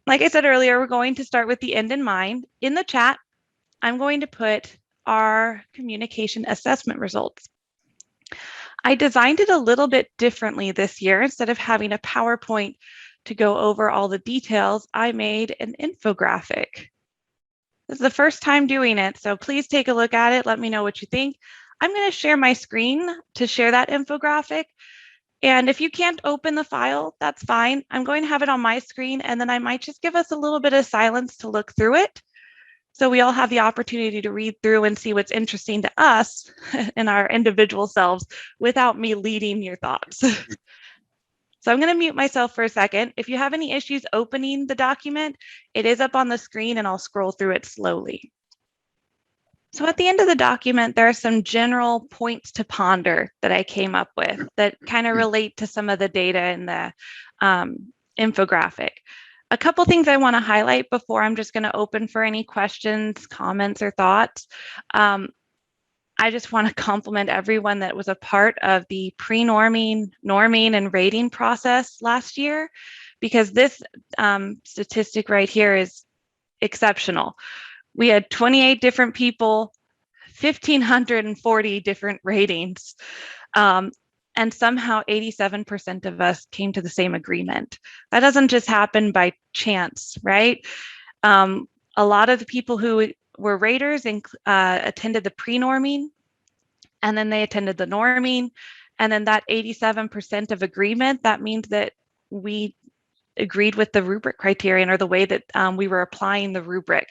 Like I said earlier, we're going to start with the end in mind. In the chat, I'm going to put our communication assessment results. I designed it a little bit differently this year. Instead of having a PowerPoint to go over all the details, I made an infographic. This is the first time doing it, so please take a look at it. Let me know what you think. I'm going to share my screen to share that infographic. And if you can't open the file, that's fine. I'm going to have it on my screen, and then I might just give us a little bit of silence to look through it. So we all have the opportunity to read through and see what's interesting to us in our individual selves without me leading your thoughts. So I'm going to mute myself for a second. If you have any issues opening the document, it is up on the screen and I'll scroll through it slowly. So at the end of the document, there are some general points to ponder that I came up with that kind of relate to some of the data in the infographic. A couple things I want to highlight before I'm just going to open for any questions, comments, or thoughts. I just want to compliment everyone that was a part of the pre-norming, norming, and rating process last year, because this statistic right here is exceptional. We had 28 different people, 1,540 different ratings, and somehow 87% of us came to the same agreement. That doesn't just happen by chance, right? A lot of the people who were raters attended the pre-norming, and then they attended the norming, and then that 87% of agreement, that means that we agreed with the rubric criterion, or the way that we were applying the rubric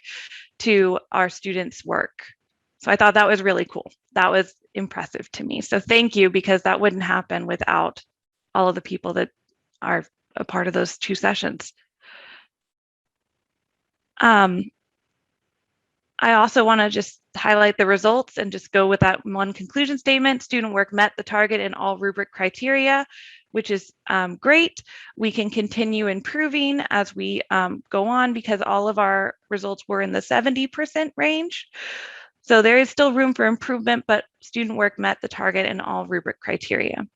to our students' work. So I thought that was really cool. That was impressive to me. So thank you, because that wouldn't happen without all of the people that are a part of those 2 sessions. I also want to just highlight the results and just go with that one conclusion statement. Student work met the target in all rubric criteria, which is great. We can continue improving as we go on, because all of our results were in the 70% range. So there is still room for improvement, but student work met the target in all rubric criteria.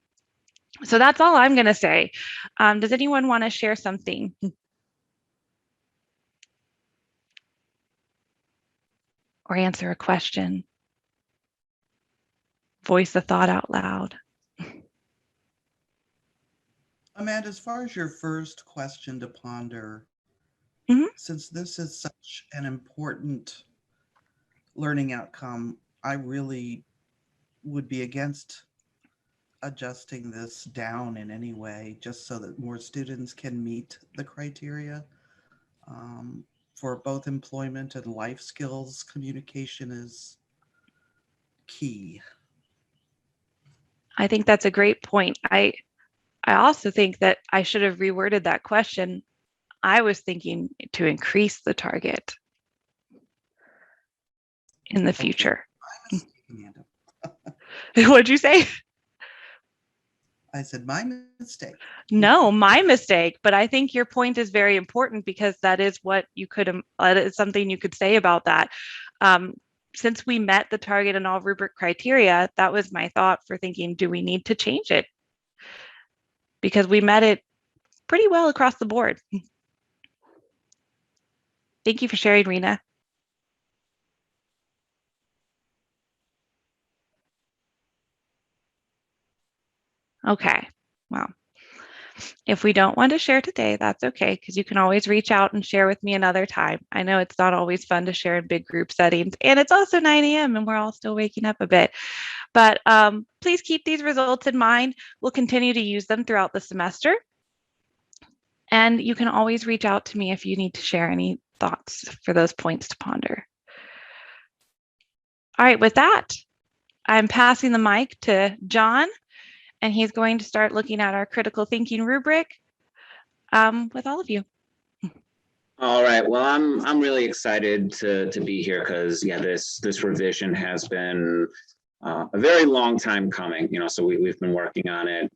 So that's all I'm going to say. Does anyone want to share something? Or answer a question? Voice a thought out loud. Amanda, as far as your first question to ponder, since this is such an important learning outcome, I really would be against adjusting this down in any way, just so that more students can meet the criteria. For both employment and life skills, communication is key. I think that's a great point. I also think that I should have reworded that question. I was thinking to increase the target in the future. Okay. My mistake, What'd you say? I said my mistake. No, my mistake. But I think your point is very important, because that is what you could, it's something you could say about that. Since we met the target in all rubric criteria, that was my thought for thinking, do we need to change it? Because we met it pretty well across the board. Thank you for sharing, Rena. Okay, well, if we don't want to share today, that's okay, because you can always reach out and share with me another time. I know it's not always fun to share in big group settings, and it's also 9 a.m. and we're all still waking up a bit. But please keep these results in mind. We'll continue to use them throughout the semester. And you can always reach out to me if you need to share any thoughts for those points to ponder. All right, with that, I'm passing the mic to John, and he's going to start looking at our critical thinking rubric with all of you. All right. Well, I'm really excited to be here, because this revision has been a very long time coming. So we've been working on it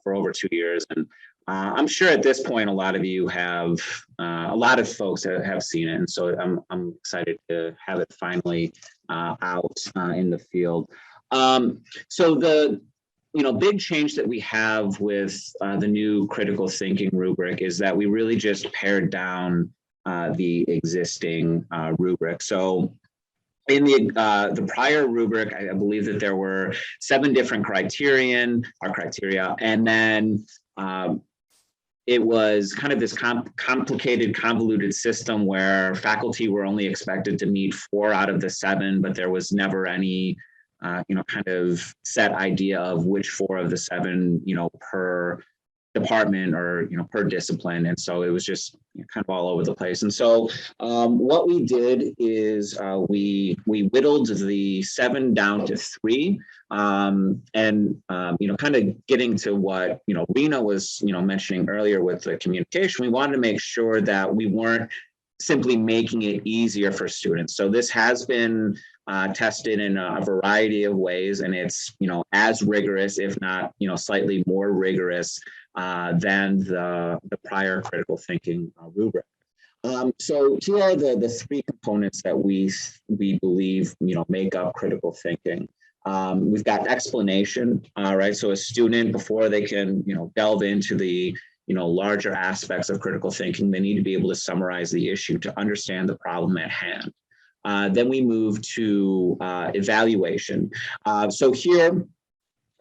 for over 2 years, and I'm sure at this point a lot of you have a lot of folks have seen it, and so I'm excited to have it finally out in the field. So big change that we have with the new critical thinking rubric is that we really just pared down the existing rubric. So in the prior rubric, I believe that there were 7 different criteria, and then it was kind of this complicated, convoluted system where faculty were only expected to meet 4 out of the 7, but there was never any kind of set idea of which 4 of the 7, per department or, per discipline. And so it was just kind of all over the place. And so what we did is we whittled the 7 down to 3. And, kind of getting to what, Rena was, mentioning earlier with the communication, we wanted to make sure that we weren't simply making it easier for students. So this has been tested in a variety of ways, and it's, as rigorous, if not, slightly more rigorous than the prior critical thinking rubric. So here are the 3 components that we believe, make up critical thinking. We've got explanation, right? So a student, before they can, delve into the, larger aspects of critical thinking, they need to be able to summarize the issue to understand the problem at hand. Then we move to evaluation. So here,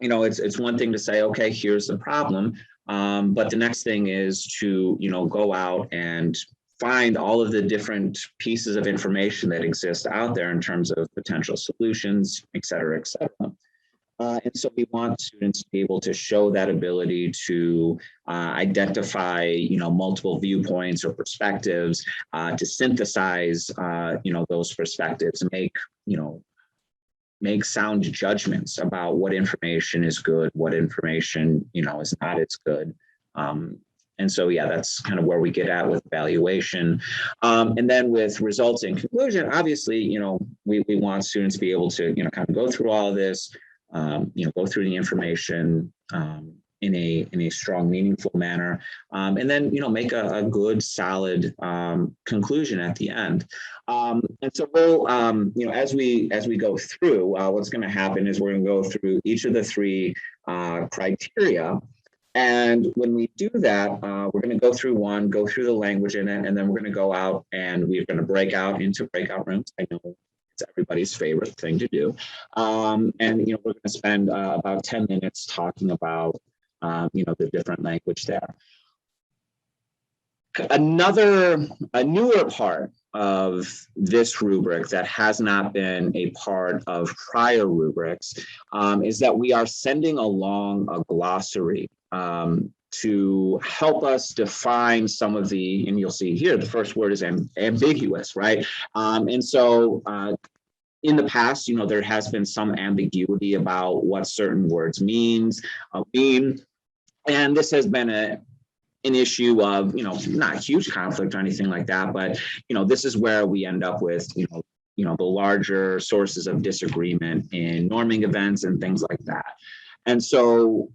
it's one thing to say, okay, here's the problem. But the next thing is to, go out and find all of the different pieces of information that exist out there in terms of potential solutions, et cetera, et cetera. And so we want students to be able to show that ability to identify, multiple viewpoints or perspectives, to synthesize, those perspectives, and make sound judgments about what information is good, what information, is not as good. And so, yeah, that's kind of where we get at with evaluation. And then with results and conclusion, obviously, we want students to be able to, kind of go through all of this, go through the information in a strong, meaningful manner, and then, make a good, solid conclusion at the end. And so we'll, as we go through, what's going to happen is we're going to go through each of the 3 criteria. And when we do that, we're going to go through one, go through the language in it, and then we're going to go out and we're going to break out into breakout rooms. I know it's everybody's favorite thing to do. And, we're going to spend about 10 minutes talking about, the different language there. A newer part of this rubric that has not been a part of prior rubrics is that we are sending along a glossary to help us define some of the, and you'll see here, the first word is ambiguous, right? And so in the past, there has been some ambiguity about what certain words mean. And this has been an issue of, not huge conflict or anything like that, but, this is where we end up with, the larger sources of disagreement in norming events and things like that. And so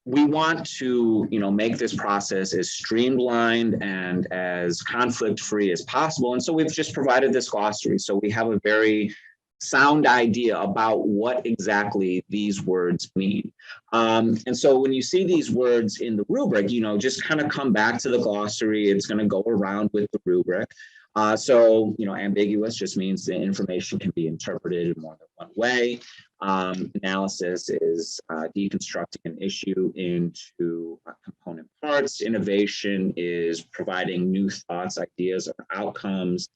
we want to, make this process as streamlined and as conflict-free as possible. And so we've just provided this glossary. So we have a very sound idea about what exactly these words mean. And so when you see these words in the rubric, just kind of come back to the glossary. It's going to go around with the rubric. So, ambiguous just means the information can be interpreted in more than one way. Analysis is deconstructing an issue into component parts. Innovation is providing new thoughts, ideas, or outcomes.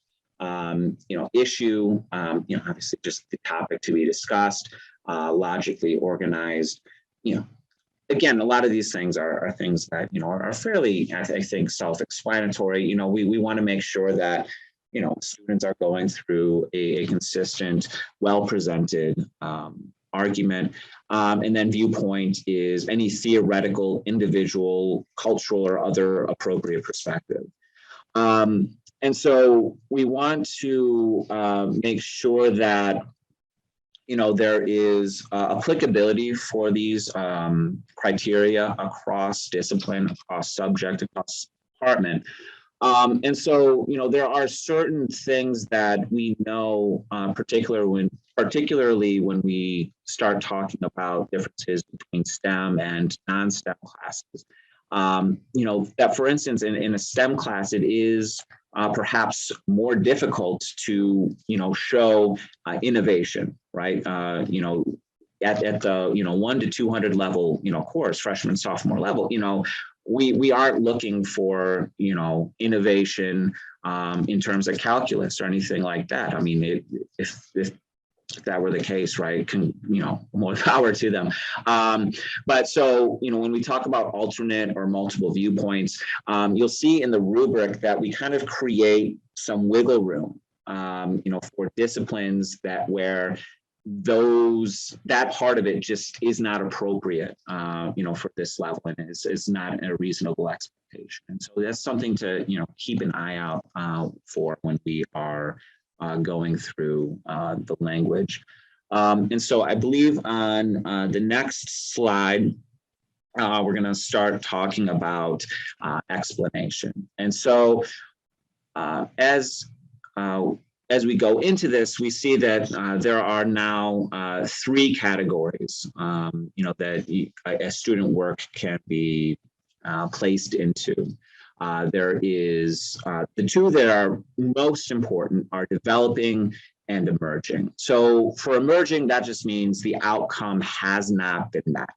Issue, obviously just the topic to be discussed, logically organized. Again, a lot of these things are things that, are fairly, I think, self-explanatory. We want to make sure that, students are going through a consistent, well-presented argument. And then viewpoint is any theoretical, individual, cultural, or other appropriate perspective. And so we want to make sure that, there is applicability for these criteria across discipline, across subject, across department. And so, there are certain things that we know, particularly when we start talking about differences between STEM and non-STEM classes. That for instance, in a STEM class, it is perhaps more difficult to, show innovation, right? At the 1 to 200 level, course, freshman, sophomore level, we aren't looking for, innovation in terms of calculus or anything like that. I mean, if that were the case, right, more power to them. But so, when we talk about alternate or multiple viewpoints, you'll see in the rubric that we kind of create some wiggle room, for disciplines where that part of it just is not appropriate, for this level, and is not a reasonable expectation. And so that's something to, keep an eye out for when we are going through the language. And so I believe on the next slide, we're going to start talking about explanation. And so as we go into this, we see that there are now 3 categories, that a student work can be placed into. There is the 2 that are most important are developing and emerging. So for emerging, that just means the outcome has not been met.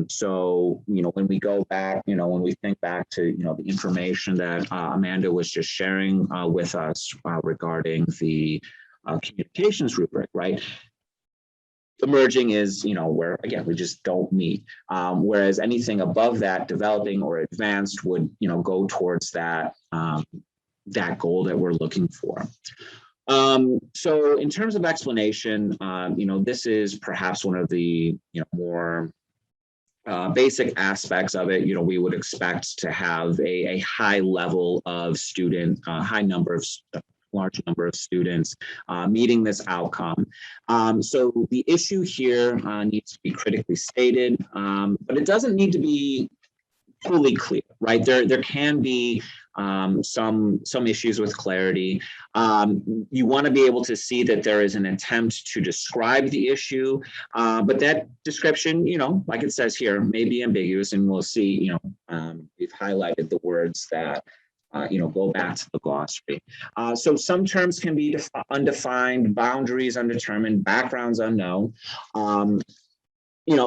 So, when we go back, when we think back to, the information that Amanda was just sharing with us regarding the communications rubric, right? Emerging is, where, again, we just don't meet. Whereas anything above that, developing or advanced, would, go towards that, that goal that we're looking for. So in terms of explanation, this is perhaps one of the, more basic aspects of it. We would expect to have a high level of student, large number of students meeting this outcome. So the issue here needs to be critically stated, but it doesn't need to be fully clear, right? There can be some issues with clarity. You want to be able to see that there is an attempt to describe the issue, but that description, like it says here, may be ambiguous, and we'll see, we've highlighted the words that go back to the glossary. So some terms can be undefined, boundaries undetermined, backgrounds unknown.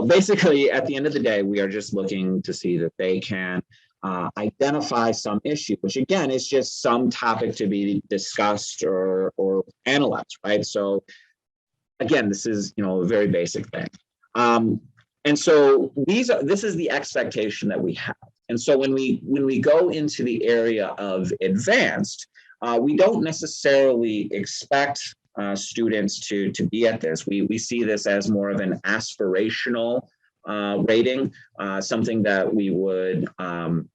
Basically, at the end of the day, we are just looking to see that they can identify some issue, which again is just some topic to be discussed or analyzed, right? So again, this is a very basic thing. And so this is the expectation that we have. And so when we go into the area of advanced, we don't necessarily expect students to be at this. We see this as more of an aspirational rating, something that we would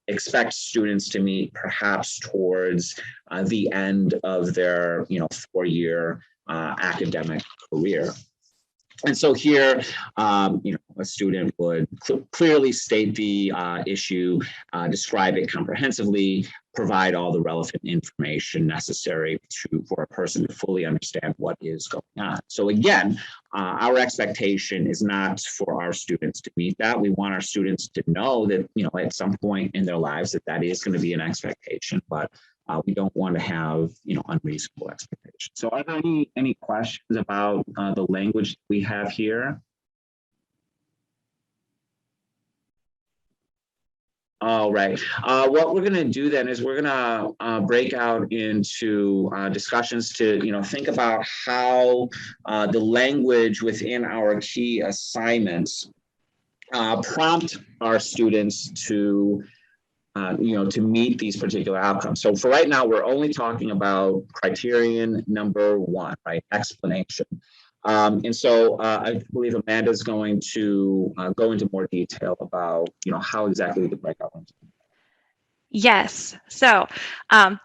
expect students to meet perhaps towards the end of their 4-year academic career. And so here, a student would clearly state the issue, describe it comprehensively, provide all the relevant information necessary for a person to fully understand what is going on. So again, our expectation is not for our students to meet that. We want our students to know that, at some point in their lives that is going to be an expectation, but we don't want to have, unreasonable expectations. So are there any questions about the language we have here? All right. What we're going to do then is we're going to break out into discussions to, think about how the language within our key assignments prompt our students to meet these particular outcomes. So for right now, we're only talking about criterion number 1, right? Explanation. And so I believe Amanda's going to go into more detail about, how exactly the breakout looks. Yes. So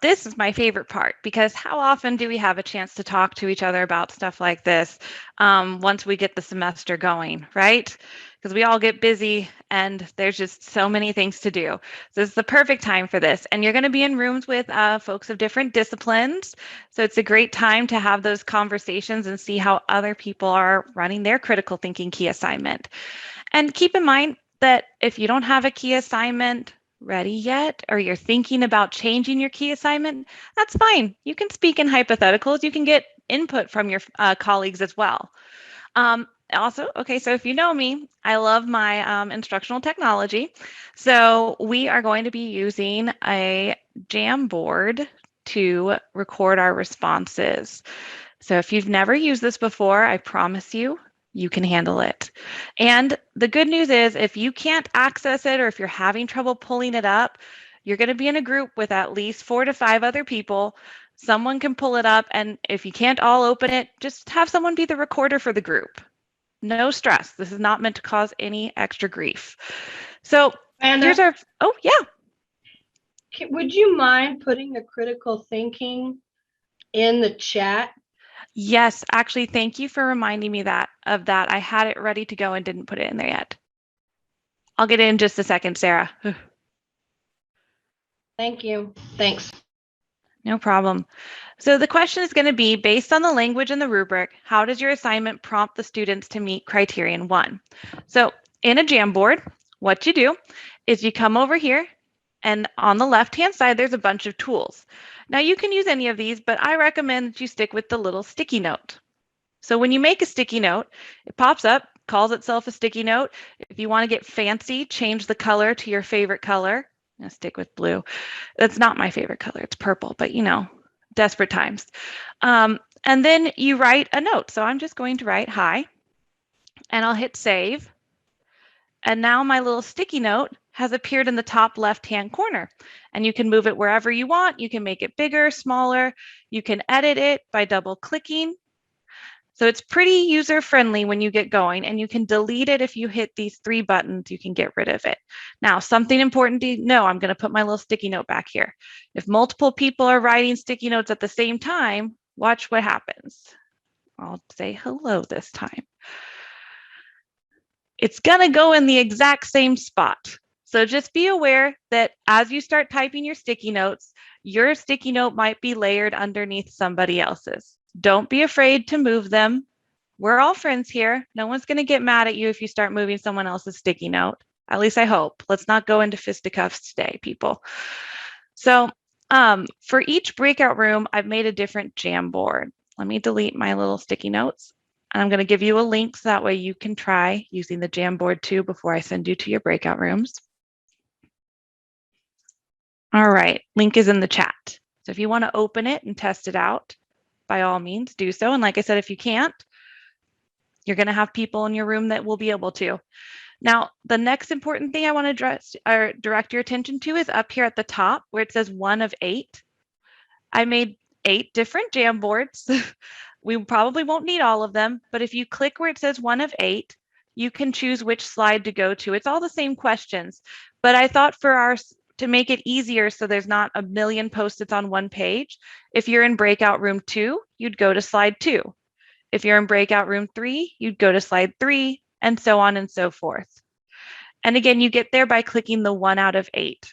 this is my favorite part, because how often do we have a chance to talk to each other about stuff like this once we get the semester going, right? because we all get busy and there's just so many things to do. So this is the perfect time for this. And you're going to be in rooms with folks of different disciplines. So it's a great time to have those conversations and see how other people are running their critical thinking key assignment. And keep in mind that if you don't have a key assignment ready yet, or you're thinking about changing your key assignment, that's fine. You can speak in hypotheticals. You can get input from your colleagues as well. Also, okay, so if you know me, I love my instructional technology. So we are going to be using a Jamboard to record our responses. So if you've never used this before, I promise you, you can handle it. And the good news is if you can't access it or if you're having trouble pulling it up, you're going to be in a group with at least 4 to 5 other people. Someone can pull it up. And if you can't all open it, just have someone be the recorder for the group. No stress. This is not meant to cause any extra grief. So here's our, oh yeah. Would you mind putting the critical thinking in the chat? Yes, actually, thank you for reminding me of that. I had it ready to go and didn't put it in there yet. I'll get it in just a second, Sarah. Thank you. Thanks. No problem. So the question is going to be, based on the language in the rubric, how does your assignment prompt the students to meet Criterion 1? So in a Jamboard, what you do is you come over here, and on the left-hand side, there's a bunch of tools. Now you can use any of these, but I recommend that you stick with the little sticky note. So when you make a sticky note, it pops up, calls itself a sticky note. If you want to get fancy, change the color to your favorite color. I'm gonna stick with blue. That's not my favorite color, it's purple, but you know, desperate times. And then you write a note. So I'm just going to write hi, and I'll hit save. And now my little sticky note has appeared in the top left-hand corner, and you can move it wherever you want. You can make it bigger, smaller. You can edit it by double clicking. So it's pretty user-friendly when you get going, and you can delete it if you hit these 3 buttons. You can get rid of it. Now, something important to know, I'm going to put my little sticky note back here. If multiple people are writing sticky notes at the same time, watch what happens. I'll say hello this time. It's going to go in the exact same spot. So just be aware that as you start typing your sticky notes, your sticky note might be layered underneath somebody else's. Don't be afraid to move them. We're all friends here. No one's going to get mad at you if you start moving someone else's sticky note. At least I hope. Let's not go into fisticuffs today, people. So for each breakout room, I've made a different Jamboard. Let me delete my little sticky notes. And I'm going to give you a link so that way you can try using the Jamboard too before I send you to your breakout rooms. All right, link is in the chat. So if you want to open it and test it out, by all means, do so. And like I said, if you can't, you're going to have people in your room that will be able to. Now, the next important thing I want to direct your attention to is up here at the top where it says 1 of 8. I made 8 different Jamboards. We probably won't need all of them, but if you click where it says 1 of 8, you can choose which slide to go to. It's all the same questions, but I thought to make it easier so there's not a million Post-its on one page, if you're in breakout room 2, you'd go to slide 2. If you're in breakout room 3, you'd go to slide 3, and so on and so forth. And again, you get there by clicking the 1 out of 8.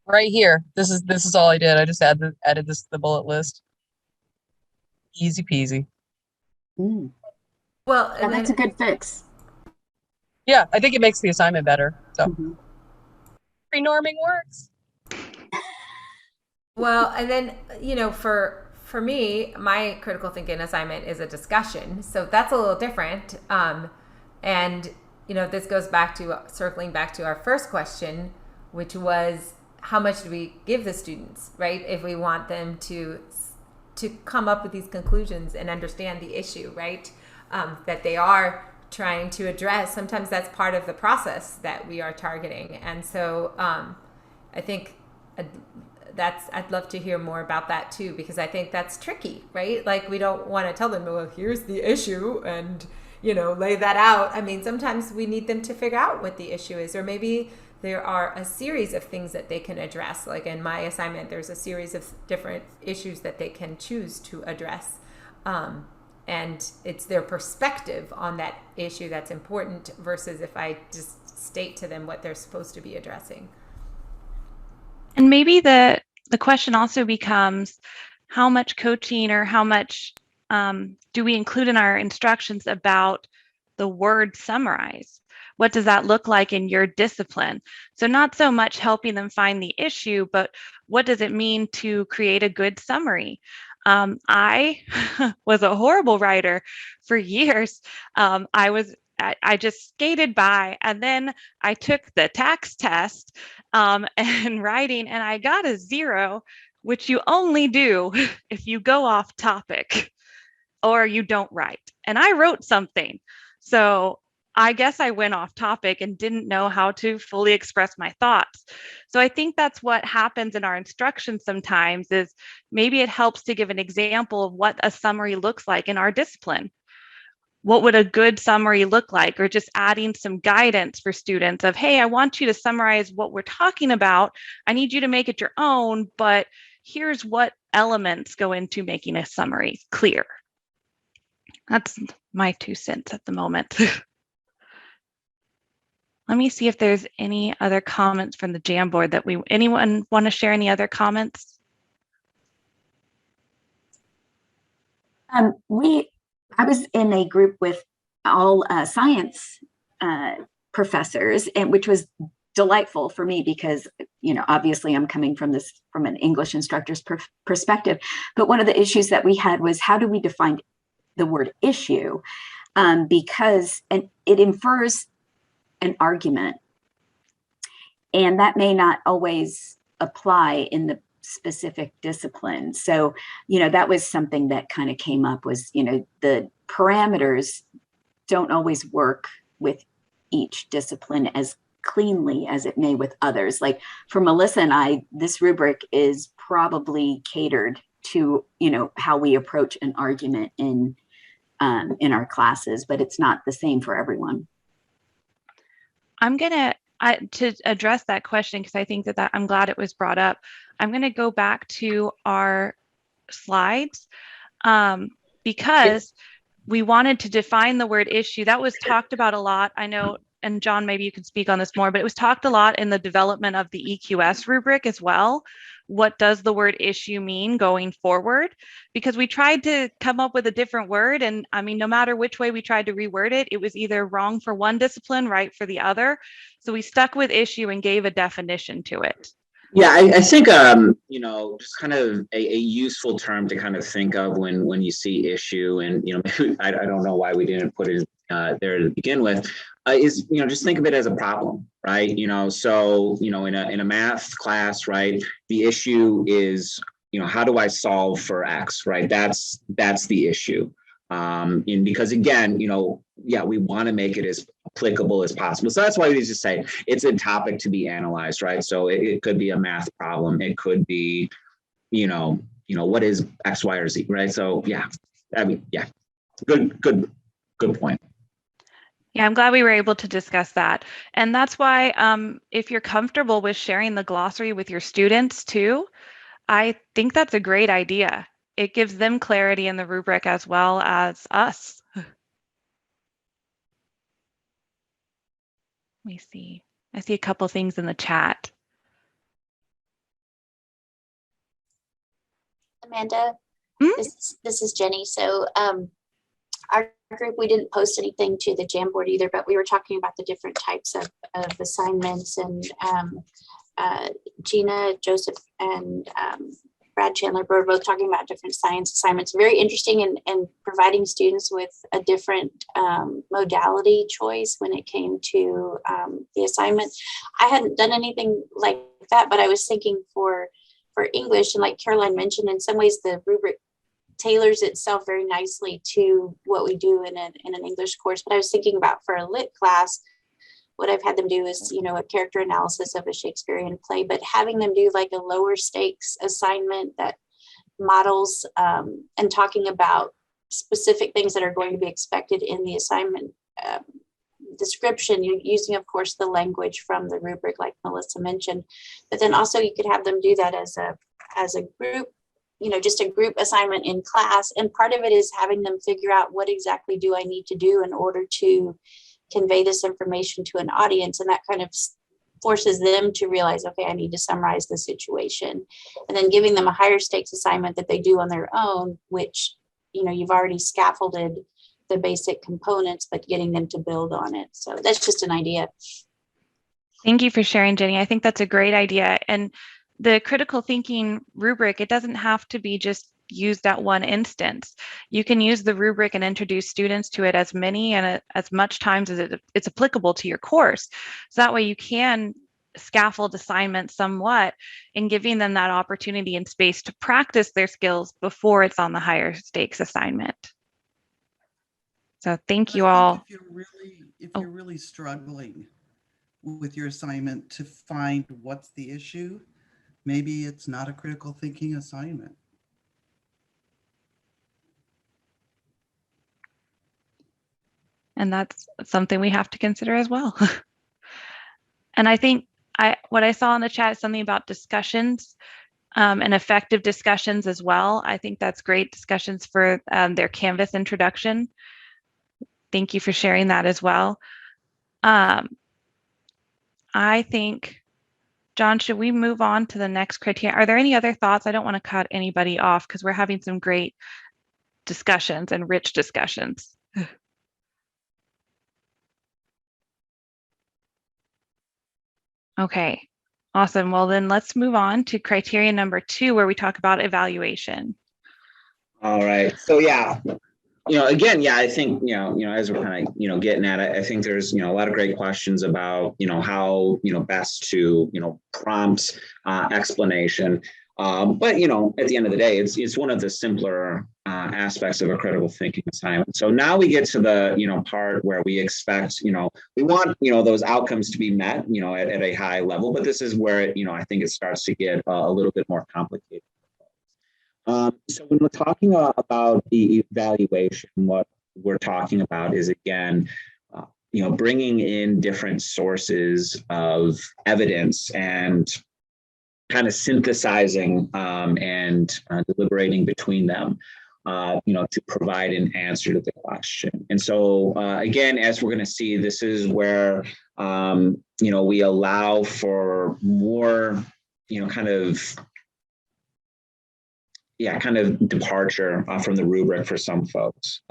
Right here. This is all I did. I just added this to the bullet list. Easy peasy. Mm. Well, And that's a good fix. Yeah, I think it makes the assignment better. So Mm-hmm. norming works. Well, and then, you know, for me, my critical thinking assignment is a discussion. So that's a little different. And, you know, this goes back to circling back to our first question, which was how much do we give the students, right? If we want them to come up with these conclusions and understand the issue, right? That they are trying to address. Sometimes that's part of the process that we are targeting. And so I think I'd love to hear more about that too, because I think that's tricky, right? Like we don't want to tell them, well, here's the issue and, you know, lay that out. I mean, sometimes we need them to figure out what the issue is, or maybe there are a series of things that they can address. Like in my assignment, there's a series of different issues that they can choose to address. And it's their perspective on that issue that's important versus if I just state to them what they're supposed to be addressing. And maybe the question also becomes, how much coaching or how much do we include in our instructions about the word summarize? What does that look like in your discipline? So not so much helping them find the issue, but what does it mean to create a good summary? I was a horrible writer for years. I just skated by, and then I took the tax test and writing, and I got a 0, which you only do if you go off topic or you don't write. And I wrote something. So I guess I went off topic and didn't know how to fully express my thoughts. So I think that's what happens in our instruction sometimes, is maybe it helps to give an example of what a summary looks like in our discipline. What would a good summary look like? Or just adding some guidance for students of, hey, I want you to summarize what we're talking about. I need you to make it your own, but here's what elements go into making a summary clear. That's my 2 cents at the moment. Let me see if there's any other comments from the Jamboard anyone want to share any other comments? I was in a group with all science professors, and which was delightful for me because, obviously I'm coming from an English instructor's perspective. But one of the issues that we had was, how do we define the word issue? Because it infers an argument, and that may not always apply in the specific discipline. So, that was something that kind of came up, was, the parameters don't always work with each discipline as cleanly as it may with others. Like for Melissa and I, this rubric is probably catered to, how we approach an argument in our classes, but it's not the same for everyone. I'm going to address that question, because I think that I'm glad it was brought up. I'm going to go back to our slides because we wanted to define the word issue. That was talked about a lot. I know, and John, maybe you can speak on this more, but it was talked a lot in the development of the EQS rubric as well. What does the word issue mean going forward? Because we tried to come up with a different word. And I mean, no matter which way we tried to reword it, it was either wrong for one discipline, right for the other. So we stuck with issue and gave a definition to it. Yeah, I think, just kind of a useful term to kind of think of when you see issue, and, I don't know why we didn't put it there to begin with, is, just think of it as a problem, right? So, in a math class, right, the issue is, how do I solve for X, right? That's the issue. And because again, we want to make it as applicable as possible. So that's why we just say it's a topic to be analyzed, right? So it could be a math problem. It could be, what is X, Y, or Z, right? So good point. Yeah, I'm glad we were able to discuss that. And that's why if you're comfortable with sharing the glossary with your students too, I think that's a great idea. It gives them clarity in the rubric as well as us. Let me see. I see a couple things in the chat. Amanda, this is Jenny. So our group, we didn't post anything to the Jamboard either, but we were talking about the different types of assignments, and Gina, Joseph, and Brad Chandler were both talking about different science assignments. Very interesting, and providing students with a different modality choice when it came to the assignment. I hadn't done anything like that, but I was thinking for English, and like Caroline mentioned, in some ways the rubric tailors itself very nicely to what we do in an English course. But I was thinking about for a lit class, what I've had them do is, a character analysis of a Shakespearean play, but having them do like a lower stakes assignment that models and talking about specific things that are going to be expected in the assignment description, you're using, of course, the language from the rubric, like Melissa mentioned, but then also you could have them do that as a group, just a group assignment in class. And part of it is having them figure out what exactly do I need to do in order to convey this information to an audience. And that kind of forces them to realize, okay, I need to summarize the situation, and then giving them a higher stakes assignment that they do on their own, which, you've already scaffolded the basic components, but getting them to build on it. So that's just an idea. Thank you for sharing, Jenny. I think that's a great idea. And the critical thinking rubric, it doesn't have to be just used at one instance. You can use the rubric and introduce students to it as many and as much times as it's applicable to your course. So that way you can scaffold assignments somewhat in giving them that opportunity and space to practice their skills before it's on the higher stakes assignment. So thank you all. If you're really struggling with your assignment to find what's the issue, maybe it's not a critical thinking assignment. And that's something we have to consider as well. And I think what I saw in the chat is something about discussions and effective discussions as well. I think that's great discussions for their Canvas introduction. Thank you for sharing that as well. I think, John, should we move on to the next criteria? Are there any other thoughts? I don't want to cut anybody off because we're having some great discussions and rich discussions. Okay, awesome. Well, then let's move on to criteria number 2, where we talk about evaluation. All right. So yeah, again, yeah, I think, as we're kind of, getting at it, I think there's, a lot of great questions about, how, best to, prompt explanation. But, at the end of the day, it's one of the simpler aspects of a critical thinking assignment. So now we get to the, part where we expect, we want, those outcomes to be met, at a high level, but this is where it, I think it starts to get a little bit more complicated. So when we're talking about the evaluation, what we're talking about is, again, bringing in different sources of evidence and kind of synthesizing and deliberating between them, to provide an answer to the question. And so, again, as we're going to see, this is where, we allow for more, kind of departure from the rubric for some folks.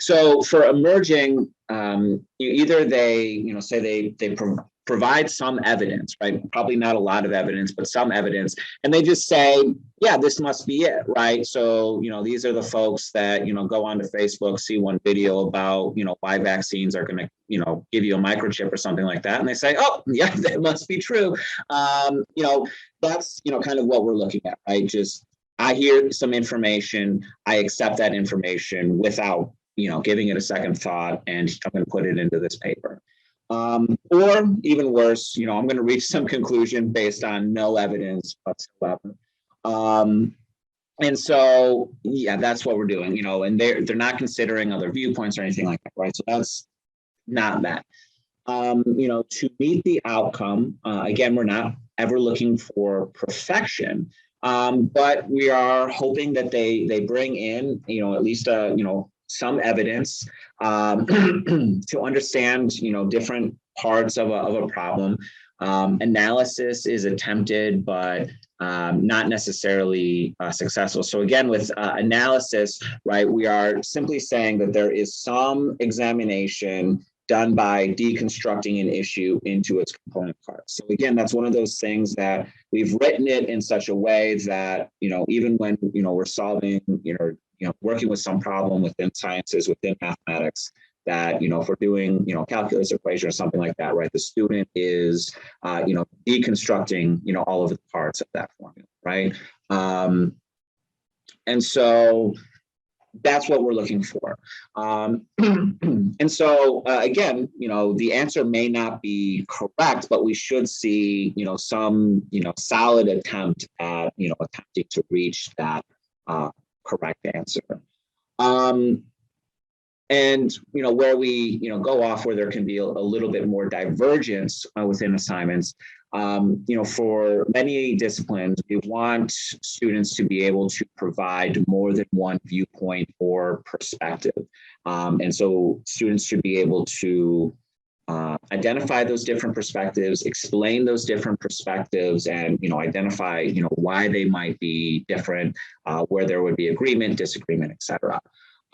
So for emerging, either they, say they provide some evidence, right? Probably not a lot of evidence, but some evidence. And they just say, yeah, this must be it, right? So, these are the folks that, go onto Facebook, see one video about, why vaccines are going to, give you a microchip or something like that. And they say, oh, yeah, that must be true. That's, kind of what we're looking at, right? Just, I hear some information, I accept that information without, giving it a second thought, and I'm going to put it into this paper. Or even worse, I'm going to reach some conclusion based on no evidence whatsoever. And so, yeah, that's what we're doing, and they're not considering other viewpoints or anything like that, right? So that's not that. To meet the outcome, again, we're not ever looking for perfection. But we are hoping that they bring in, at least, some evidence to understand, different parts of a problem. Analysis is attempted, but not necessarily successful. So again, with analysis, right, we are simply saying that there is some examination done by deconstructing an issue into its component parts. So again, that's one of those things that we've written it in such a way that, even when, we're solving, working with some problem within sciences, within mathematics, that, if we're doing, calculus equation or something like that, right, the student is, deconstructing, all of the parts of that formula, right? And so that's what we're looking for. And so, again, the answer may not be correct, but we should see, some, solid attempt at, attempting to reach that correct answer. And, where we, go off where there can be a little bit more divergence within assignments, for many disciplines, we want students to be able to provide more than one viewpoint or perspective. And so students should be able to identify those different perspectives, explain those different perspectives, and identify why they might be different, where there would be agreement, disagreement, etc.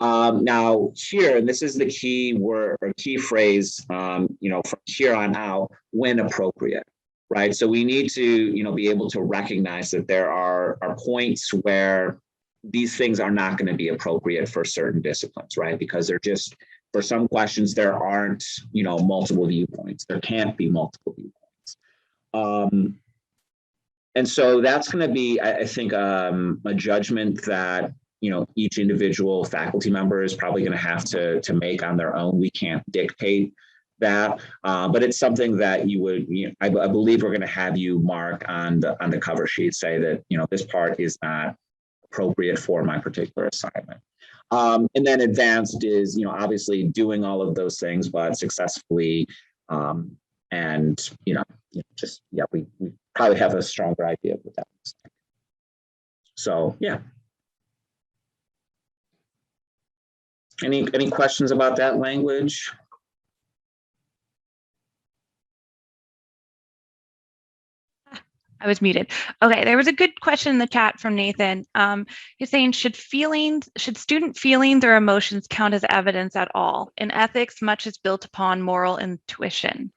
Now here, and this is the key word or key phrase, from here on out, when appropriate, right? So we need to be able to recognize that there are points where these things are not going to be appropriate for certain disciplines, right? Because they're just, for some questions, there aren't, multiple viewpoints. There can't be multiple viewpoints. And so that's going to be, I think, a judgment that, each individual faculty member is probably going to have to make on their own. We can't dictate that, but it's something that you would, I believe we're going to have you mark on the cover sheet, say that, this part is not appropriate for my particular assignment. And then advanced is, obviously doing all of those things, but successfully, and, just, yeah, we probably have a stronger idea of what that looks like. So, yeah. Any questions about that language? I was muted. Okay, there was a good question in the chat from Nathan. He's saying, should student feelings or emotions count as evidence at all? In ethics, much is built upon moral intuition.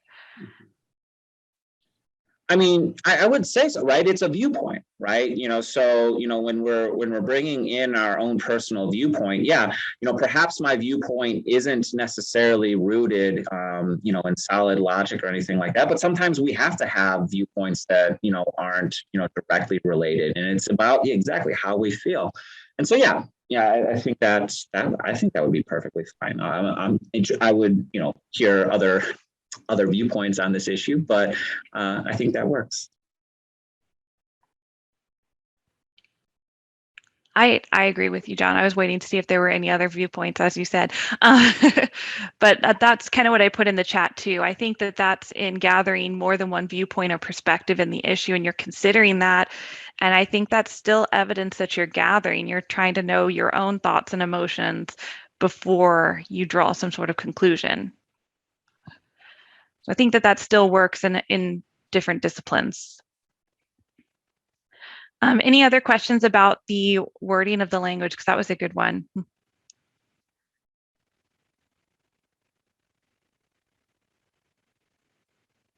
I mean, I would say so, right? It's a viewpoint, right? So, when we're bringing in our own personal viewpoint, yeah, perhaps my viewpoint isn't necessarily rooted, in solid logic or anything like that, but sometimes we have to have viewpoints that, aren't, directly related, and it's about exactly how we feel. And so, yeah, I think that would be perfectly fine. I would, hear other viewpoints on this issue, but I think that works. I agree with you, John. I was waiting to see if there were any other viewpoints, as you said, but that's kind of what I put in the chat too. I think that that's in gathering more than one viewpoint or perspective in the issue, and you're considering that. And I think that's still evidence that you're gathering. You're trying to know your own thoughts and emotions before you draw some sort of conclusion. So I think that still works in different disciplines. Any other questions about the wording of the language? Because that was a good one.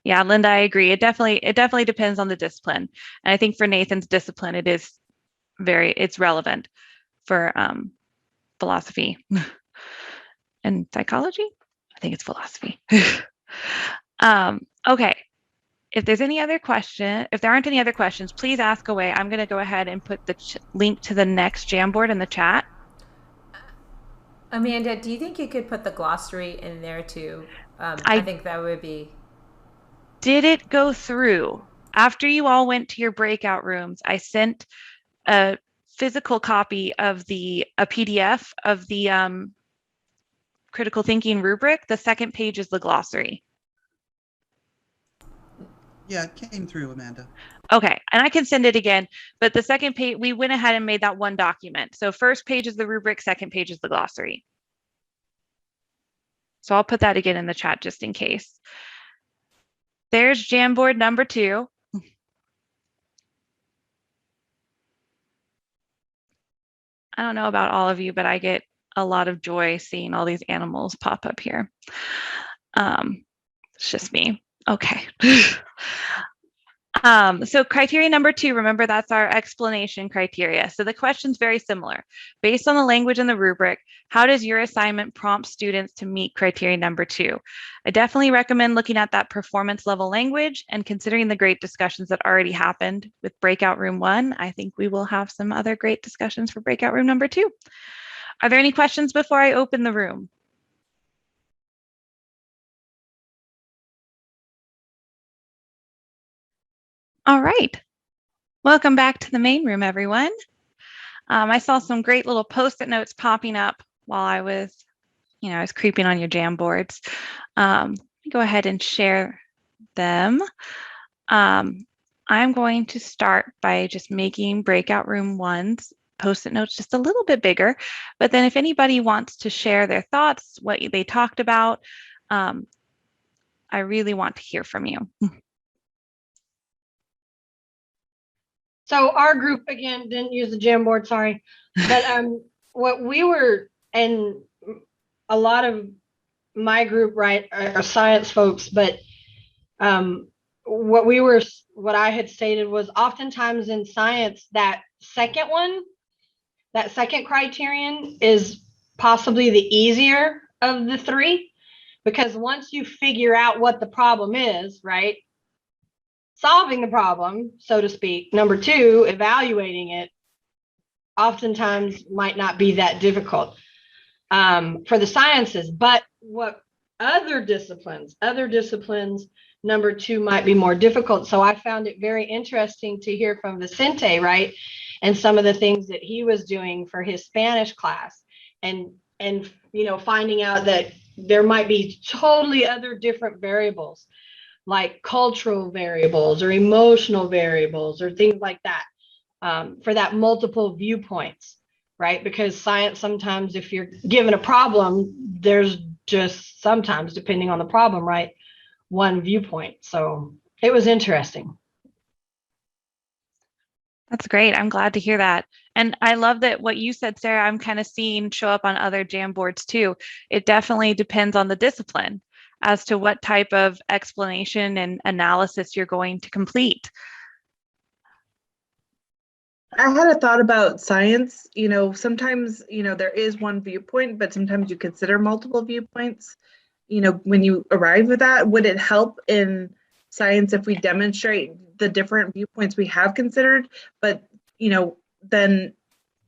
Yeah, Linda, I agree. It definitely depends on the discipline. And I think for Nathan's discipline, it's relevant for philosophy and psychology. I think it's philosophy. Okay. If there aren't any other questions, please ask away. I'm going to go ahead and put the link to the next Jamboard in the chat. Amanda, do you think you could put the glossary in there too? I think that would be. Did it go through? After you all went to your breakout rooms, I sent a physical copy of a PDF of the critical thinking rubric. The second page is the glossary. Yeah, it came through, Amanda. Okay, and I can send it again, but the second page, we went ahead and made that one document. So first page is the rubric, second page is the glossary. So I'll put that again in the chat just in case. There's Jamboard number 2. I don't know about all of you, but I get a lot of joy seeing all these animals pop up here. It's just me. Okay. So criteria number 2, remember that's our explanation criteria. So the question's very similar. Based on the language in the rubric, how does your assignment prompt students to meet criteria number 2? I definitely recommend looking at that performance level language and considering the great discussions that already happened with breakout room 1. I think we will have some other great discussions for breakout room number 2. Are there any questions before I open the room? All right. Welcome back to the main room, everyone. I saw some great little Post-it notes popping up while I was I was creeping on your Jamboards. Let me go ahead and share them. I'm going to start by just making breakout room 1's Post-it notes just a little bit bigger. But then if anybody wants to share their thoughts, what they talked about, I really want to hear from you. So our group, again, didn't use the Jamboard, sorry. But what we were, and a lot of my group, right, are science folks, but what I had stated was oftentimes in science, that second criterion is possibly the easier of the three, because once you figure out what the problem is, right, solving the problem, so to speak, number two, evaluating it, oftentimes might not be that difficult for the sciences. But what other disciplines, number two might be more difficult. So I found it very interesting to hear from Vicente, right? And some of the things that he was doing for his Spanish class, and finding out that there might be totally other different variables, like cultural variables or emotional variables or things like that, for that multiple viewpoints, right? Because science, sometimes if you're given a problem, there's just sometimes, depending on the problem, right, one viewpoint. So it was interesting. That's great. I'm glad to hear that. And I love that what you said, Sarah, I'm kind of seeing show up on other Jamboards too. It definitely depends on the discipline as to what type of explanation and analysis you're going to complete. I had a thought about science. Sometimes, there is one viewpoint, but sometimes you consider multiple viewpoints. When you arrive at that, would it help in science if we demonstrate the different viewpoints we have considered, but, then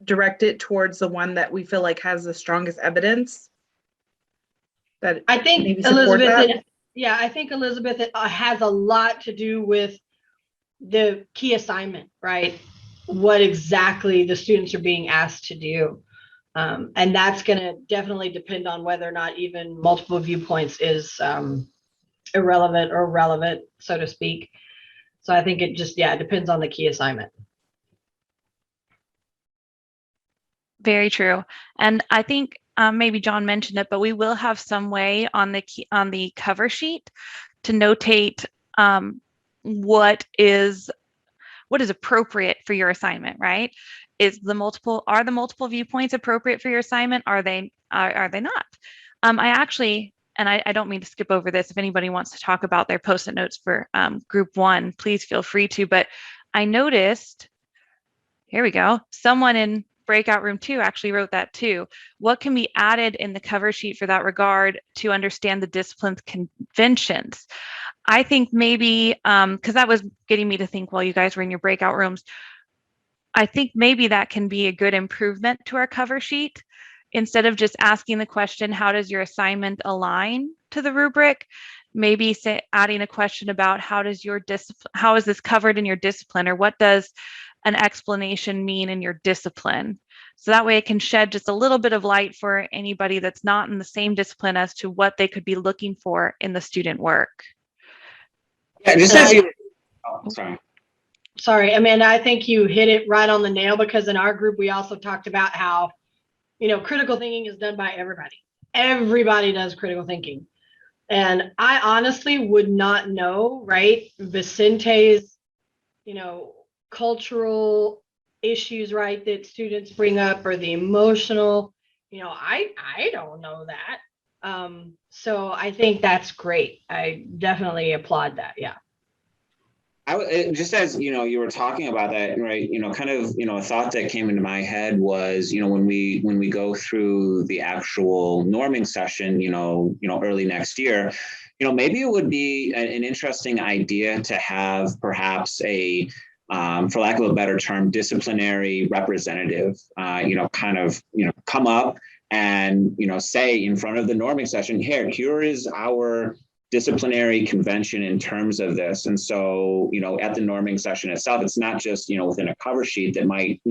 direct it towards the one that we feel like has the strongest evidence? That I think Elizabeth, I think Elizabeth, it has a lot to do with the key assignment, right? What exactly the students are being asked to do. And that's going to definitely depend on whether or not even multiple viewpoints is irrelevant or relevant, so to speak. So I think it just, it depends on the key assignment. Very true. And I think maybe John mentioned it, but we will have some way on the cover sheet to notate what is appropriate for your assignment, right? Are the multiple viewpoints appropriate for your assignment? Are they not? I actually, and I don't mean to skip over this, if anybody wants to talk about their Post-it notes for group 1, please feel free to, but I noticed, here we go, someone in breakout room 2 actually wrote that too. What can be added in the cover sheet for that regard to understand the discipline's conventions? I think maybe, because that was getting me to think while you guys were in your breakout rooms, I think maybe that can be a good improvement to our cover sheet. Instead of just asking the question, how does your assignment align to the rubric? Maybe adding a question about how is this covered in your discipline, or what does an explanation mean in your discipline? So that way it can shed just a little bit of light for anybody that's not in the same discipline as to what they could be looking for in the student work. Yeah, just as you. Oh, sorry. Sorry, Amanda, I think you hit it right on the nail, because in our group, we also talked about how, critical thinking is done by everybody. Everybody does critical thinking. And I honestly would not know, right, Vicente's, cultural issues, right, that students bring up, or the emotional, I don't know that. So I think that's great. I definitely applaud that. Yeah. Just as you were talking about that, right? Kind of, a thought that came into my head was, when we go through the actual norming session, early next year, maybe it would be an interesting idea to have perhaps a, for lack of a better term, disciplinary representative, come up and, say in front of the norming session, here is our disciplinary convention in terms of this. And so, at the norming session itself, it's not just, within a cover sheet that might,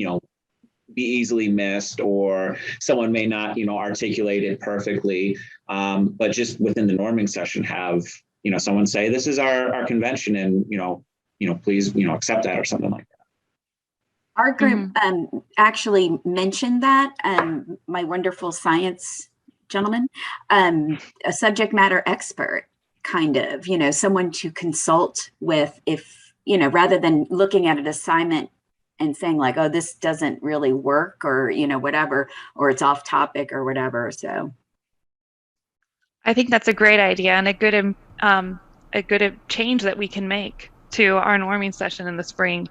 be easily missed, or someone may not, articulate it perfectly. But just within the norming session, have, someone say, this is our convention, and, please, accept that, or something like that. Our group actually mentioned that, my wonderful science gentleman, a subject matter expert, kind of, someone to consult with, if, rather than looking at an assignment and saying like, oh, this doesn't really work, or, whatever, or it's off topic or whatever. So I think that's a great idea, and a good change that we can make to our norming session in the spring.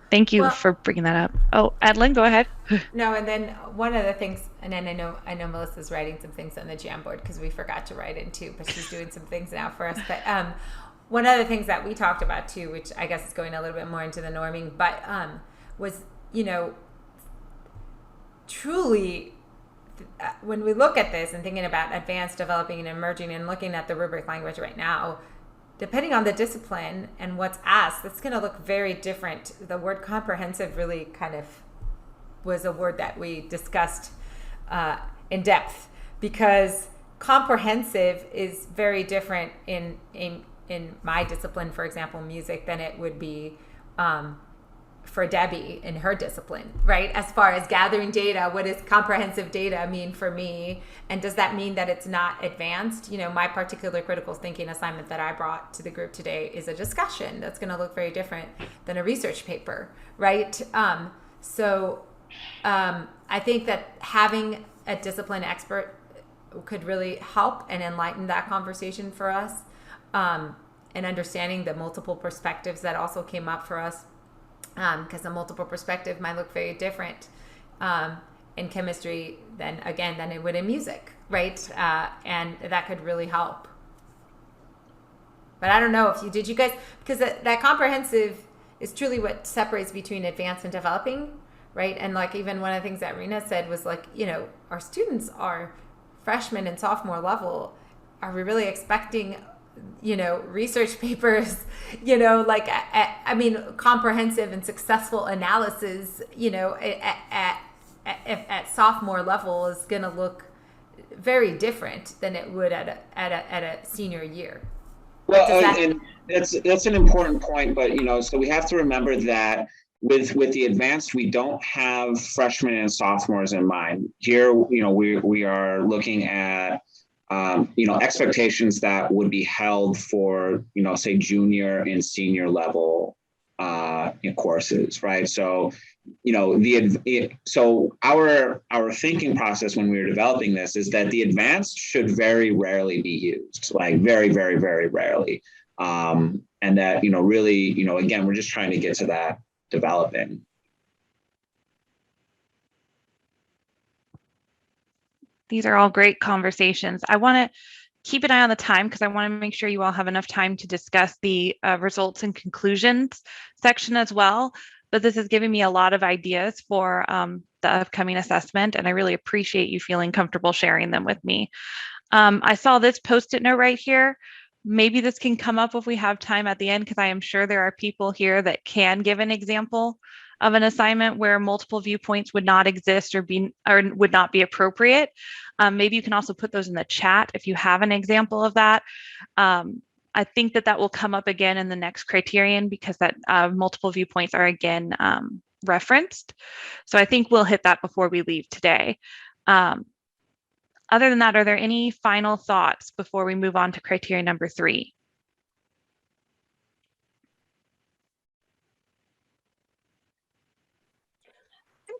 Thank you for bringing that up. Oh, Adeline, go ahead. No, and then one of the things, and then I know Melissa's writing some things on the Jamboard because we forgot to write in too, but she's doing some things now for us. But one of the things that we talked about too, which I guess is going a little bit more into the norming, but was, truly, when we look at this and thinking about advanced, developing, and emerging, and looking at the rubric language right now, depending on the discipline and what's asked, it's going to look very different. The word comprehensive really kind of was a word that we discussed in depth, because comprehensive is very different in my discipline, for example, music, than it would be for Debbie in her discipline, right? As far as gathering data, what does comprehensive data mean for me? And does that mean that it's not advanced? My particular critical thinking assignment that I brought to the group today is a discussion that's going to look very different than a research paper, right? So I think that having a discipline expert could really help and enlighten that conversation for us, and understanding the multiple perspectives that also came up for us. Because a multiple perspective might look very different in chemistry than it would in music, right? And that could really help. But I don't know if did you guys, because that comprehensive is truly what separates between advanced and developing, right? And like even one of the things that Rena said was like, our students are freshmen and sophomore level. Are we really expecting research papers, comprehensive and successful analysis, at sophomore level is going to look very different than it would at a senior year. Well, and that's an important point, but, so we have to remember that with the advanced, we don't have freshmen and sophomores in mind. Here, we are looking at expectations that would be held for, say junior and senior level courses, right? So, so our thinking process when we were developing this is that the advanced should very rarely be used, like very, very, very rarely. And that, really, again, we're just trying to get to that developing. These are all great conversations. I want to keep an eye on the time because I want to make sure you all have enough time to discuss the results and conclusions section as well. But this has given me a lot of ideas for the upcoming assessment, and I really appreciate you feeling comfortable sharing them with me. I saw this Post-it note right here. Maybe this can come up if we have time at the end, because I am sure there are people here that can give an example of an assignment where multiple viewpoints would not exist or would not be appropriate. Maybe you can also put those in the chat if you have an example of that. I think that will come up again in the next criterion, because that multiple viewpoints are again referenced. So I think we'll hit that before we leave today. Other than that, are there any final thoughts before we move on to criteria number 3?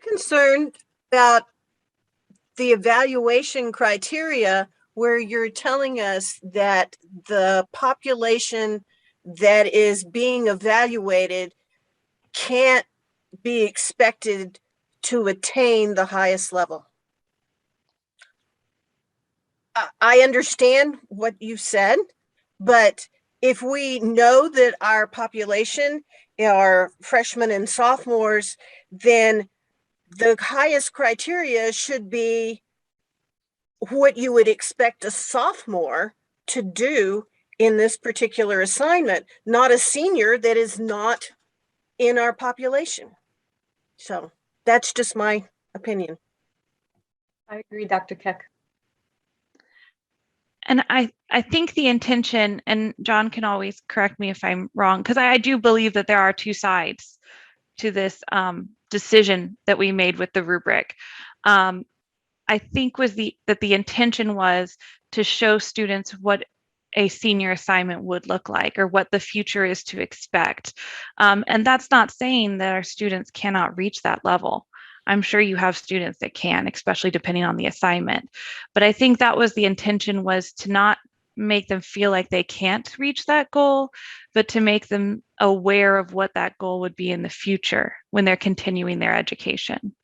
Concerned about the evaluation criteria, where you're telling us that the population that is being evaluated can't be expected to attain the highest level. I understand what you said, but if we know that our population are freshmen and sophomores, then the highest criteria should be what you would expect a sophomore to do in this particular assignment, not a senior that is not in our population. So that's just my opinion. I agree, Dr. Keck. And I think the intention, and John can always correct me if I'm wrong, because I do believe that there are two sides to this decision that we made with the rubric. I think that the intention was to show students what a senior assignment would look like, or what the future is to expect. And that's not saying that our students cannot reach that level. I'm sure you have students that can, especially depending on the assignment. But I think that was the intention, was to not make them feel like they can't reach that goal, but to make them aware of what that goal would be in the future when they're continuing their education.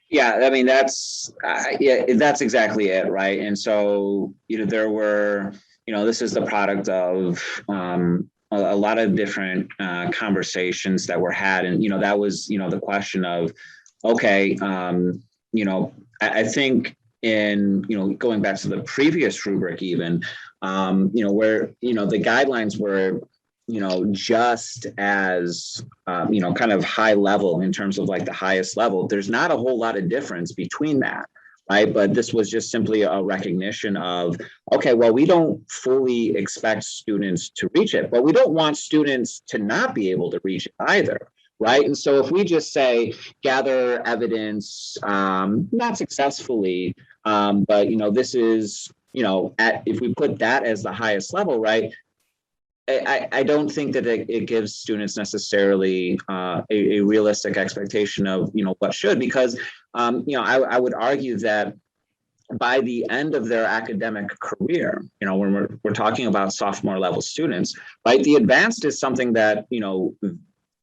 Yeah, I mean, that's exactly it, right? And so, there were, this is the product of a lot of different conversations that were had. And, that was, the question of, okay, I think in, going back to the previous rubric even, where, the guidelines were, just as, kind of high level in terms of like the highest level, there's not a whole lot of difference between that, right? But this was just simply a recognition of, okay, well, we don't fully expect students to reach it, but we don't want students to not be able to reach it either, right? And so if we just say, gather evidence, not successfully, but, this is, if we put that as the highest level, right? I don't think that it gives students necessarily a realistic expectation of, what should, because, I would argue that by the end of their academic career, when we're talking about sophomore level students, right, the advanced is something that,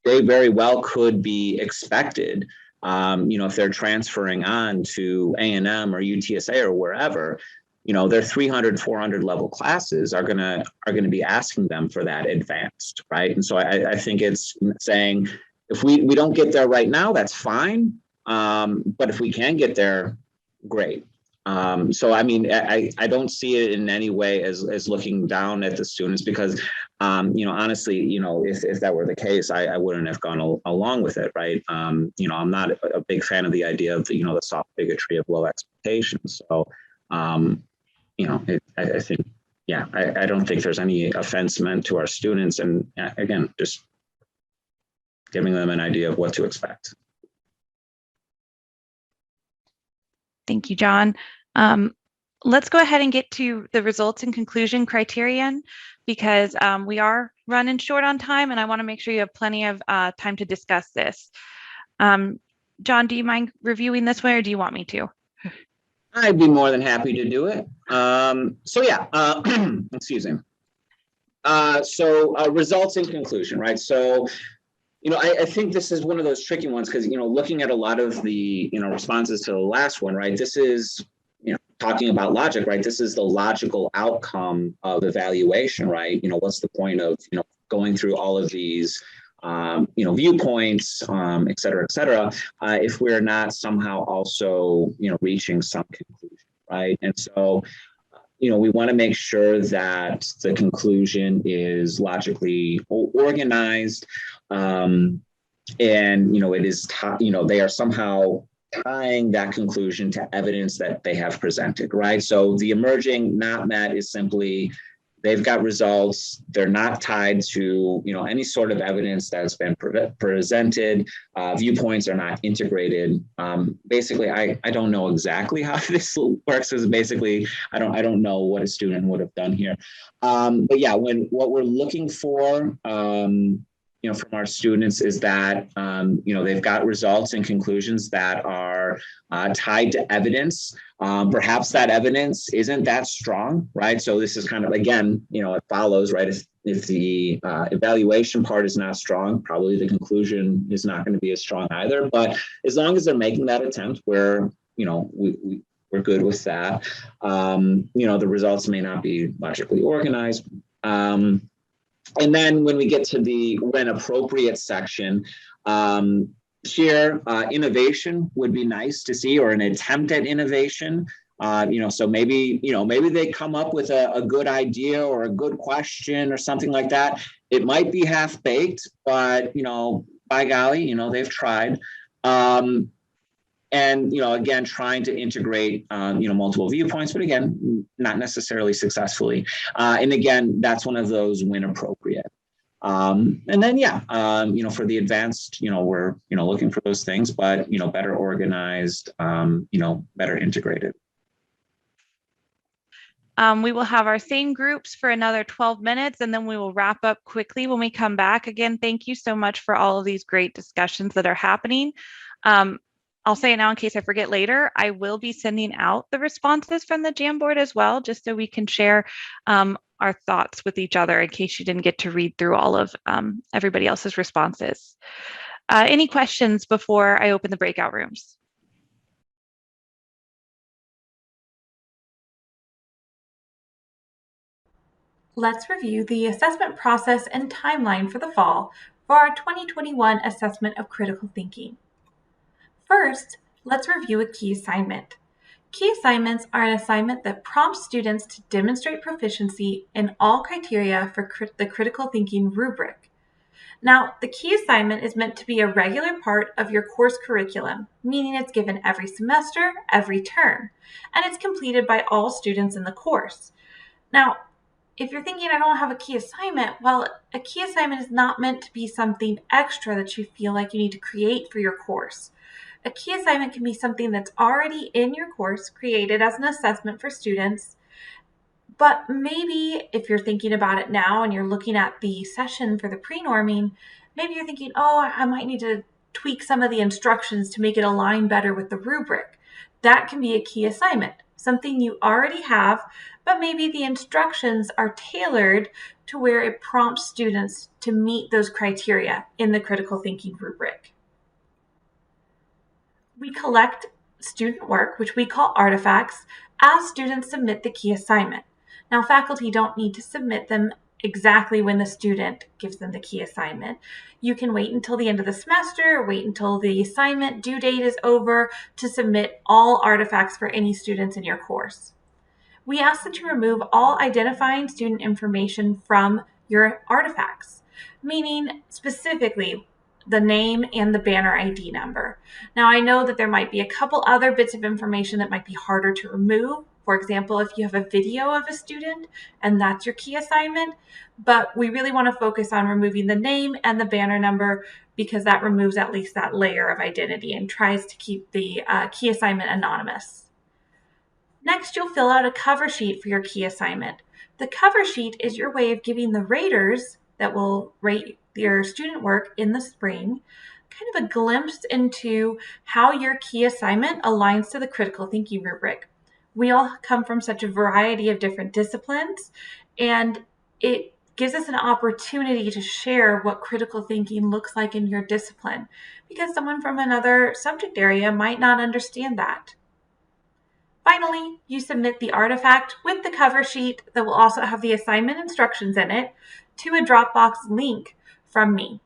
they very well could be expected, if they're transferring on to A&M or UTSA or wherever. Their 300, 400 level classes are gonna be asking them for that advanced, right? And so I think it's saying, if we don't get there right now, that's fine. But if we can get there, great. So I mean, I don't see it in any way as looking down at the students, because honestly, if that were the case, I wouldn't have gone along with it, right? I'm not a big fan of the idea of the soft bigotry of low expectations. So I think, yeah, I don't think there's any offense meant to our students. And again, just giving them an idea of what to expect. Thank you, John. Let's go ahead and get to the results and conclusion criterion, because we are running short on time and I want to make sure you have plenty of time to discuss this. John, do you mind reviewing this one, or do you want me to? I'd be more than happy to do it. So yeah, excuse me. So results in conclusion, right? So, I think this is one of those tricky ones, because, looking at a lot of the, responses to the last one, right? This is, talking about logic, right? This is the logical outcome of evaluation, right? What's the point of, going through all of these viewpoints, et cetera, if we're not somehow also, reaching some conclusion, right? And so, we want to make sure that the conclusion is logically organized, and, it is, they are somehow tying that conclusion to evidence that they have presented, right? So the emerging not met is simply, they've got results. They're not tied to, any sort of evidence that's been presented. Viewpoints are not integrated. Basically, I don't know exactly how this works. Because basically, I don't know what a student would have done here. But yeah, what we're looking for, from our students is that, they've got results and conclusions that are tied to evidence. Perhaps that evidence isn't that strong, right? So this is kind of, again, it follows, right? If the evaluation part is not strong, probably the conclusion is not going to be as strong either. But as long as they're making that attempt, we're good with that. The results may not be logically organized. And then when we get to the when appropriate section, here, innovation would be nice to see, or an attempt at innovation. So maybe they come up with a good idea or a good question or something like that. It might be half baked, but, by golly, they've tried. And, again, trying to integrate, multiple viewpoints, but again, not necessarily successfully. And again, that's one of those when appropriate. And then, for the advanced, we're, looking for those things, but, better organized, better integrated. We will have our same groups for another 12 minutes, and then we will wrap up quickly when we come back. Again, thank you so much for all of these great discussions that are happening. I'll say it now in case I forget later. I will be sending out the responses from the Jamboard as well, just so we can share our thoughts with each other in case you didn't get to read through all of everybody else's responses. Any questions before I open the breakout rooms? Let's review the assessment process and timeline for the fall for our 2021 assessment of critical thinking. First, let's review a key assignment. Key assignments are an assignment that prompts students to demonstrate proficiency in all criteria for the critical thinking rubric. Now, the key assignment is meant to be a regular part of your course curriculum, meaning it's given every semester, every term, and it's completed by all students in the course. Now, if you're thinking I don't have a key assignment, well, a key assignment is not meant to be something extra that you feel like you need to create for your course. A key assignment can be something that's already in your course, created as an assessment for students. But maybe if you're thinking about it now and you're looking at the session for the pre-norming, maybe you're thinking, oh, I might need to tweak some of the instructions to make it align better with the rubric. That can be a key assignment, something you already have, but maybe the instructions are tailored to where it prompts students to meet those criteria in the critical thinking rubric. We collect student work, which we call artifacts, as students submit the key assignment. Now, faculty don't need to submit them exactly when the student gives them the key assignment. You can wait until the end of the semester, wait until the assignment due date is over to submit all artifacts for any students in your course. We ask that you remove all identifying student information from your artifacts, meaning specifically the name and the banner ID number. Now, I know that there might be a couple other bits of information that might be harder to remove. For example, if you have a video of a student and that's your key assignment, but we really want to focus on removing the name and the banner number because that removes at least that layer of identity and tries to keep the key assignment anonymous. Next, you'll fill out a cover sheet for your key assignment. The cover sheet is your way of giving the raters that will rate your student work in the spring kind of a glimpse into how your key assignment aligns to the critical thinking rubric. We all come from such a variety of different disciplines, and it gives us an opportunity to share what critical thinking looks like in your discipline, because someone from another subject area might not understand that. Finally, you submit the artifact with the cover sheet that will also have the assignment instructions in it to a Dropbox link from me.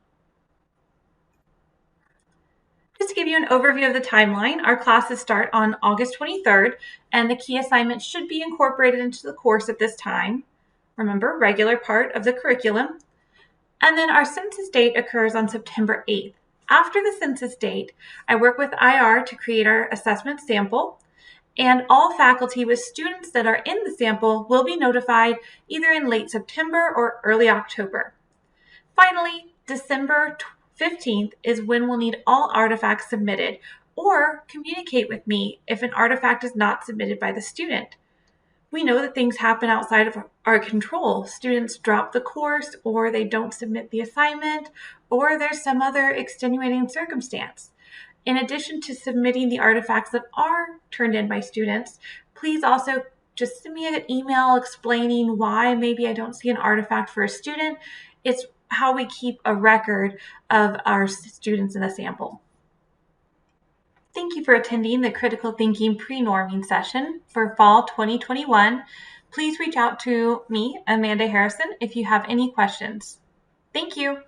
Just to give you an overview of the timeline, our classes start on August 23rd, and the key assignment should be incorporated into the course at this time. Remember, regular part of the curriculum. And then our census date occurs on September 8th. After the census date, I work with IR to create our assessment sample, and all faculty with students that are in the sample will be notified either in late September or early October. Finally, December 15th is when we'll need all artifacts submitted, or communicate with me if an artifact is not submitted by the student. We know that things happen outside of our control. Students drop the course, or they don't submit the assignment, or there's some other extenuating circumstance. In addition to submitting the artifacts that are turned in by students, please also just send me an email explaining why maybe I don't see an artifact for a student. It's how we keep a record of our students in the sample. Thank you for attending the Critical Thinking Pre-Norming session for Fall 2021. Please reach out to me, Amanda Harrison, if you have any questions. Thank you.